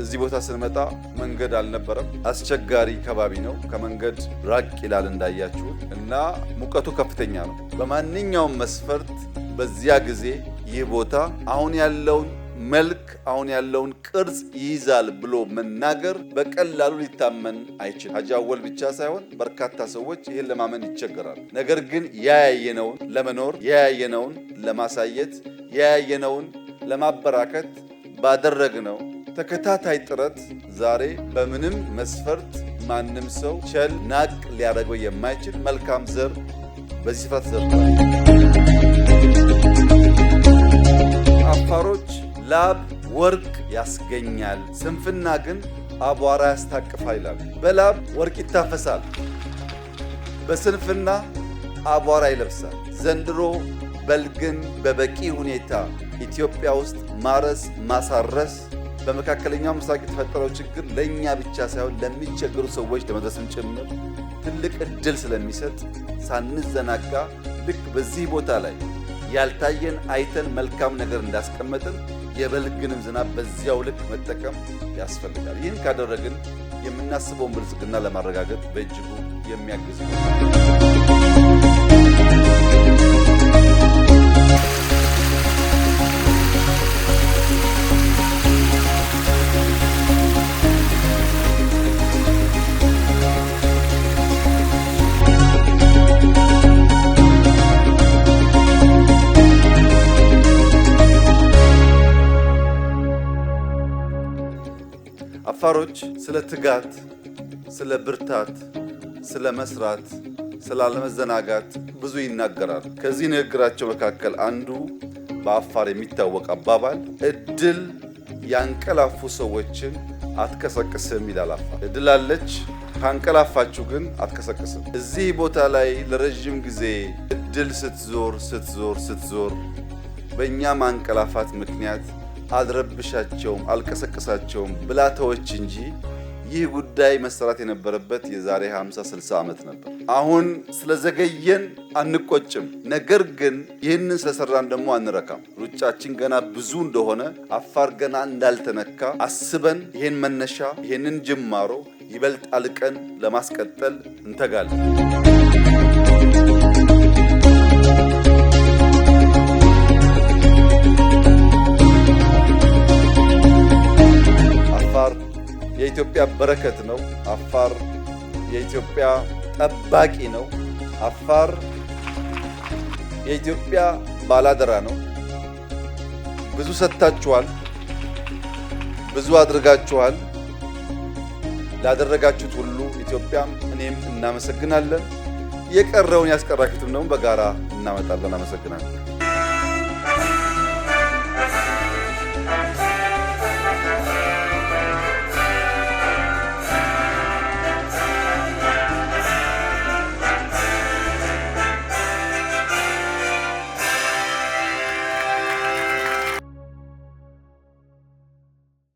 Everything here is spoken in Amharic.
እዚህ ቦታ ስንመጣ መንገድ አልነበረም። አስቸጋሪ ከባቢ ነው። ከመንገድ ራቅ ይላል እንዳያችሁት እና ሙቀቱ ከፍተኛ ነው። በማንኛውም መስፈርት በዚያ ጊዜ ይህ ቦታ አሁን ያለውን መልክ አሁን ያለውን ቅርጽ ይይዛል ብሎ መናገር በቀላሉ ሊታመን አይችልም። ሀጂ አወል ብቻ ሳይሆን በርካታ ሰዎች ይህን ለማመን ይቸገራሉ። ነገር ግን ያያየነውን ለመኖር ያያየነውን ለማሳየት ያያየነውን ለማበራከት ባደረግነው ተከታታይ ጥረት ዛሬ በምንም መስፈርት ማንም ሰው ቸል ናቅ ሊያደርገው የማይችል መልካም ዘር በዚህ ስፍራ ተዘርቷል። አፋሮች ላብ ወርቅ ያስገኛል፣ ስንፍና ግን አቧራ ያስታቅፋል ይላሉ። በላብ ወርቅ ይታፈሳል፣ በስንፍና አቧራ ይለብሳል። ዘንድሮ በልግን በበቂ ሁኔታ ኢትዮጵያ ውስጥ ማረስ ማሳረስ በመካከለኛው ምስራቅ የተፈጠረው ችግር ለኛ ብቻ ሳይሆን ለሚቸገሩ ሰዎች ለመድረስም ጭምር ትልቅ እድል ስለሚሰጥ ሳንዘናጋ ልክ በዚህ ቦታ ላይ ያልታየን አይተን መልካም ነገር እንዳስቀመጥን የበልግንም ዝናብ በዚያው ልክ መጠቀም ያስፈልጋል። ይህን ካደረግን የምናስበውን ብልጽግና ለማረጋገጥ በእጅጉ የሚያግዝ ነው። አፋሮች ስለ ትጋት፣ ስለ ብርታት፣ ስለ መስራት፣ ስለ አለመዘናጋት ብዙ ይናገራሉ። ከዚህ ንግግራቸው መካከል አንዱ በአፋር የሚታወቅ አባባል እድል ያንቀላፉ ሰዎችን አትቀሰቅስም ይላል። አፋር እድል አለች፣ ካንቀላፋችሁ ግን አትቀሰቅስም። እዚህ ቦታ ላይ ለረጅም ጊዜ እድል ስትዞር በእኛ ማንቀላፋት ምክንያት አልረብሻቸውም አልቀሰቅሳቸውም ብላተዎች እንጂ ይህ ጉዳይ መሰራት የነበረበት የዛሬ 50-60 ዓመት ነበር። አሁን ስለዘገየን አንቆጭም። ነገር ግን ይህንን ስለሰራን ደግሞ አንረካም። ሩጫችን ገና ብዙ እንደሆነ አፋር ገና እንዳልተነካ አስበን ይህን መነሻ ይህንን ጅማሮ ይበልጥ አልቀን ለማስቀጠል እንተጋለን። የኢትዮጵያ በረከት ነው። አፋር የኢትዮጵያ ጠባቂ ነው። አፋር የኢትዮጵያ ባላደራ ነው። ብዙ ሰጥታችኋል፣ ብዙ አድርጋችኋል። ላደረጋችሁት ሁሉ ኢትዮጵያም እኔም እናመሰግናለን። የቀረውን ያስቀራችሁትም ደግሞ በጋራ እናመጣለን። አመሰግናለን።